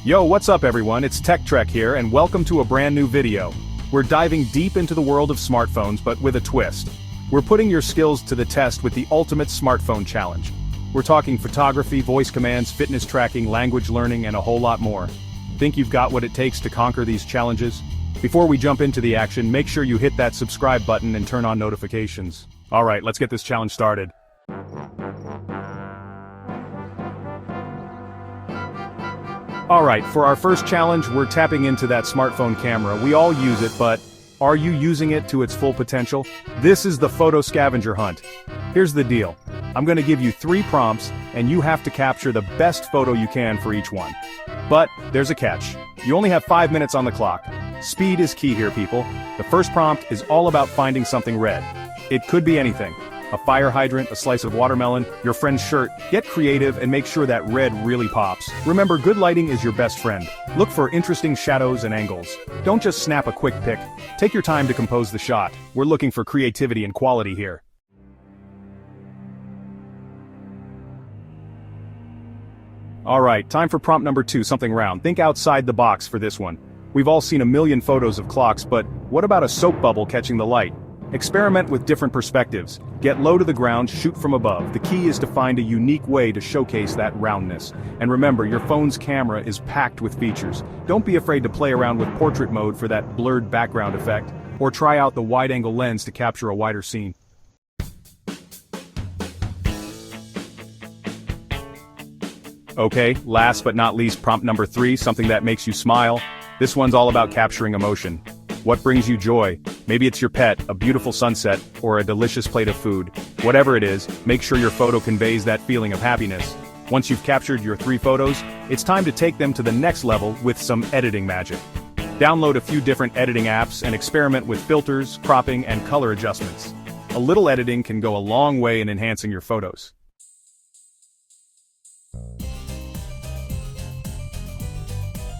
Yo, what's up everyone, it's Tech Trek here and welcome to a brand new video. We're diving deep into the world of smartphones but with a twist. We're putting your skills to the test with the ultimate smartphone challenge. We're talking photography, voice commands, fitness tracking, language learning, and a whole lot more. Think you've got what it takes to conquer these challenges? Before we jump into the action, make sure you hit that subscribe button and turn on notifications. Alright, let's get this challenge started. Alright, for our first challenge, we're tapping into that smartphone camera. We all use it, but are you using it to its full potential? This is the photo scavenger hunt. Here's the deal. I'm going to give you 3 prompts, and you have to capture the best photo you can for each one. But there's a catch. You only have 5 minutes on the clock. Speed is key here, people. The first prompt is all about finding something red. It could be anything. A fire hydrant, a slice of watermelon, your friend's shirt. Get creative and make sure that red really pops. Remember, good lighting is your best friend. Look for interesting shadows and angles. Don't just snap a quick pic. Take your time to compose the shot. We're looking for creativity and quality here. Alright, time for prompt number 2, something round. Think outside the box for this one. We've all seen a million photos of clocks, but what about a soap bubble catching the light? Experiment with different perspectives. Get low to the ground, shoot from above. The key is to find a unique way to showcase that roundness. And remember, your phone's camera is packed with features. Don't be afraid to play around with portrait mode for that blurred background effect, or try out the wide-angle lens to capture a wider scene. Okay, last but not least, prompt number 3, something that makes you smile. This one's all about capturing emotion. What brings you joy? Maybe it's your pet, a beautiful sunset, or a delicious plate of food. Whatever it is, make sure your photo conveys that feeling of happiness. Once you've captured your 3 photos, it's time to take them to the next level with some editing magic. Download a few different editing apps and experiment with filters, cropping, and color adjustments. A little editing can go a long way in enhancing your photos.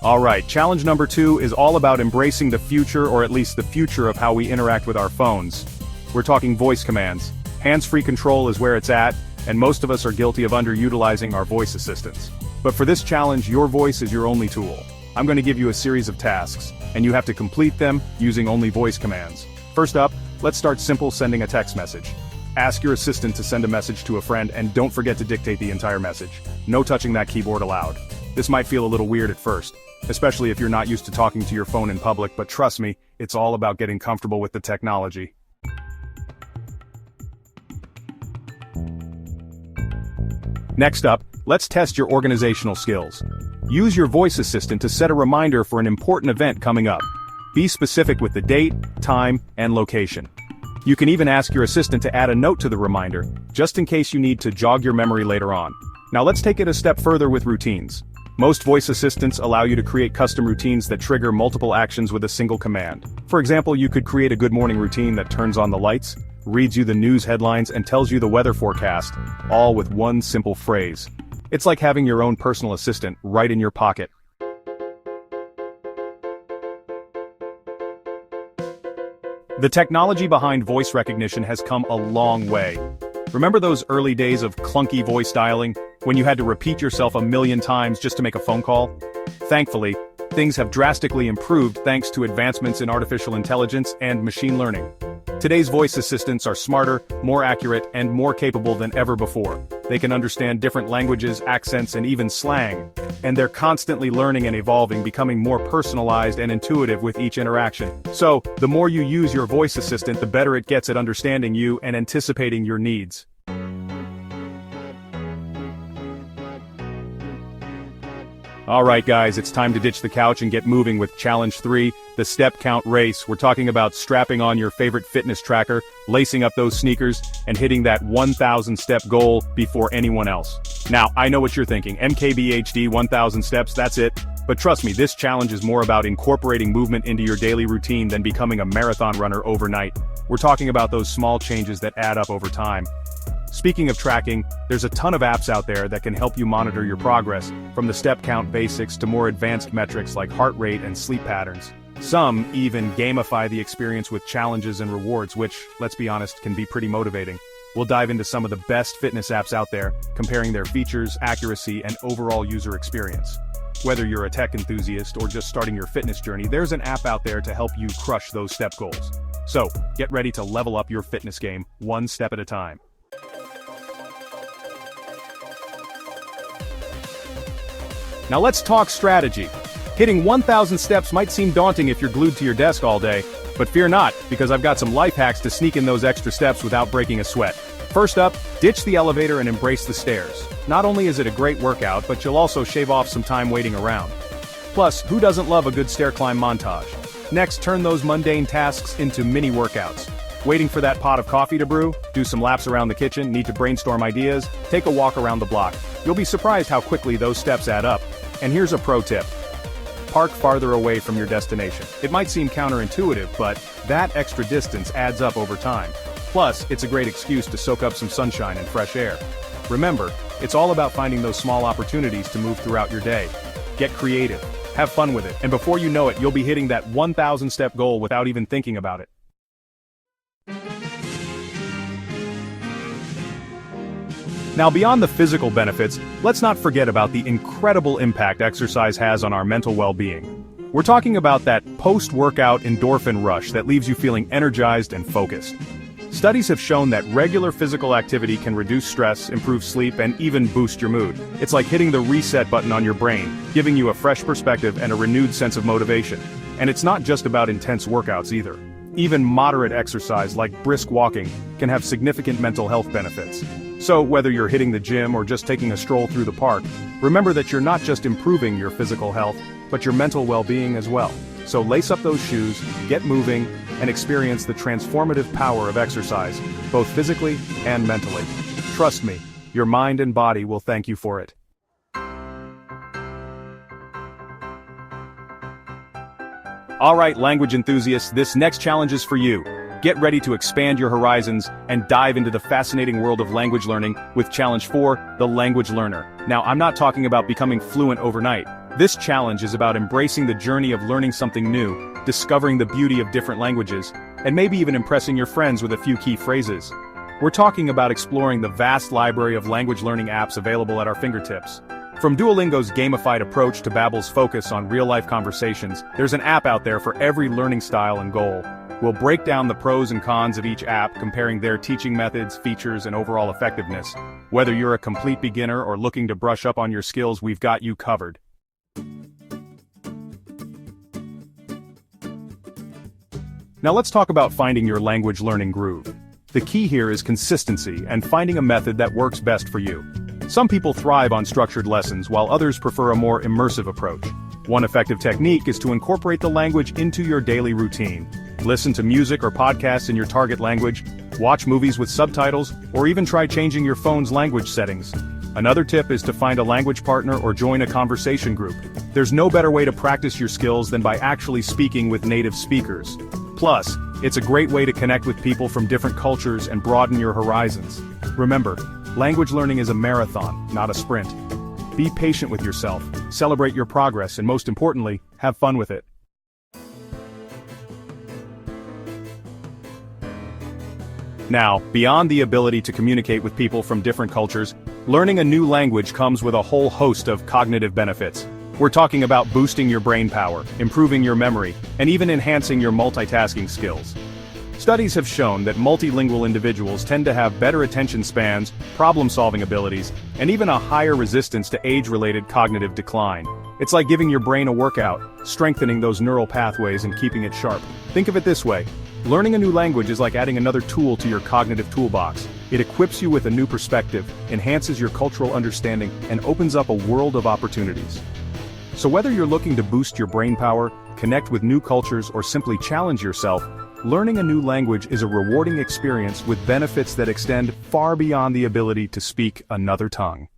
Alright, challenge number 2 is all about embracing the future, or at least the future of how we interact with our phones. We're talking voice commands. Hands-free control is where it's at, and most of us are guilty of underutilizing our voice assistants. But for this challenge, your voice is your only tool. I'm going to give you a series of tasks, and you have to complete them using only voice commands. First up, let's start simple, sending a text message. Ask your assistant to send a message to a friend, and don't forget to dictate the entire message. No touching that keyboard allowed. This might feel a little weird at first, especially if you're not used to talking to your phone in public, but trust me, it's all about getting comfortable with the technology. Next up, let's test your organizational skills. Use your voice assistant to set a reminder for an important event coming up. Be specific with the date, time, and location. You can even ask your assistant to add a note to the reminder, just in case you need to jog your memory later on. Now let's take it a step further with routines. Most voice assistants allow you to create custom routines that trigger multiple actions with a single command. For example, you could create a good morning routine that turns on the lights, reads you the news headlines, and tells you the weather forecast, all with one simple phrase. It's like having your own personal assistant right in your pocket. The technology behind voice recognition has come a long way. Remember those early days of clunky voice dialing, when you had to repeat yourself a million times just to make a phone call? Thankfully, things have drastically improved thanks to advancements in artificial intelligence and machine learning. Today's voice assistants are smarter, more accurate, and more capable than ever before. They can understand different languages, accents, and even slang. And they're constantly learning and evolving, becoming more personalized and intuitive with each interaction. So, the more you use your voice assistant, the better it gets at understanding you and anticipating your needs. Alright guys, it's time to ditch the couch and get moving with Challenge 3, the Step Count Race. We're talking about strapping on your favorite fitness tracker, lacing up those sneakers, and hitting that 1,000 step goal before anyone else. Now, I know what you're thinking, MKBHD 1,000 steps, that's it. But trust me, this challenge is more about incorporating movement into your daily routine than becoming a marathon runner overnight. We're talking about those small changes that add up over time. Speaking of tracking, there's a ton of apps out there that can help you monitor your progress, from the step count basics to more advanced metrics like heart rate and sleep patterns. Some even gamify the experience with challenges and rewards, which, let's be honest, can be pretty motivating. We'll dive into some of the best fitness apps out there, comparing their features, accuracy, and overall user experience. Whether you're a tech enthusiast or just starting your fitness journey, there's an app out there to help you crush those step goals. So, get ready to level up your fitness game, one step at a time. Now let's talk strategy. Hitting 1,000 steps might seem daunting if you're glued to your desk all day, but fear not, because I've got some life hacks to sneak in those extra steps without breaking a sweat. First up, ditch the elevator and embrace the stairs. Not only is it a great workout, but you'll also shave off some time waiting around. Plus, who doesn't love a good stair climb montage? Next, turn those mundane tasks into mini workouts. Waiting for that pot of coffee to brew? Do some laps around the kitchen, need to brainstorm ideas? Take a walk around the block. You'll be surprised how quickly those steps add up. And here's a pro tip. Park farther away from your destination. It might seem counterintuitive, but that extra distance adds up over time. Plus, it's a great excuse to soak up some sunshine and fresh air. Remember, it's all about finding those small opportunities to move throughout your day. Get creative, have fun with it, and before you know it, you'll be hitting that 1,000 step goal without even thinking about it. Now, beyond the physical benefits, let's not forget about the incredible impact exercise has on our mental well-being. We're talking about that post-workout endorphin rush that leaves you feeling energized and focused. Studies have shown that regular physical activity can reduce stress, improve sleep, and even boost your mood. It's like hitting the reset button on your brain, giving you a fresh perspective and a renewed sense of motivation. And it's not just about intense workouts either. Even moderate exercise like brisk walking can have significant mental health benefits. So whether you're hitting the gym or just taking a stroll through the park, remember that you're not just improving your physical health, but your mental well-being as well. So lace up those shoes, get moving, and experience the transformative power of exercise, both physically and mentally. Trust me, your mind and body will thank you for it. Alright, language enthusiasts, this next challenge is for you. Get ready to expand your horizons and dive into the fascinating world of language learning with Challenge 4, The Language Learner. Now, I'm not talking about becoming fluent overnight. This challenge is about embracing the journey of learning something new, discovering the beauty of different languages, and maybe even impressing your friends with a few key phrases. We're talking about exploring the vast library of language learning apps available at our fingertips. From Duolingo's gamified approach to Babbel's focus on real-life conversations, there's an app out there for every learning style and goal. We'll break down the pros and cons of each app, comparing their teaching methods, features, and overall effectiveness. Whether you're a complete beginner or looking to brush up on your skills, we've got you covered. Now let's talk about finding your language learning groove. The key here is consistency and finding a method that works best for you. Some people thrive on structured lessons, while others prefer a more immersive approach. One effective technique is to incorporate the language into your daily routine. Listen to music or podcasts in your target language, watch movies with subtitles, or even try changing your phone's language settings. Another tip is to find a language partner or join a conversation group. There's no better way to practice your skills than by actually speaking with native speakers. Plus, it's a great way to connect with people from different cultures and broaden your horizons. Remember, language learning is a marathon, not a sprint. Be patient with yourself, celebrate your progress, and most importantly, have fun with it. Now, beyond the ability to communicate with people from different cultures, learning a new language comes with a whole host of cognitive benefits. We're talking about boosting your brain power, improving your memory, and even enhancing your multitasking skills. Studies have shown that multilingual individuals tend to have better attention spans, problem-solving abilities, and even a higher resistance to age-related cognitive decline. It's like giving your brain a workout, strengthening those neural pathways and keeping it sharp. Think of it this way. Learning a new language is like adding another tool to your cognitive toolbox. It equips you with a new perspective, enhances your cultural understanding, and opens up a world of opportunities. So whether you're looking to boost your brain power, connect with new cultures, or simply challenge yourself, learning a new language is a rewarding experience with benefits that extend far beyond the ability to speak another tongue.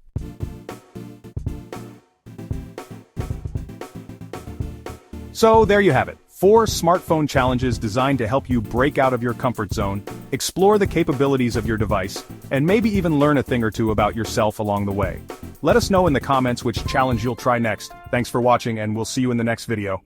So there you have it. 4 smartphone challenges designed to help you break out of your comfort zone, explore the capabilities of your device, and maybe even learn a thing or two about yourself along the way. Let us know in the comments which challenge you'll try next. Thanks for watching, and we'll see you in the next video.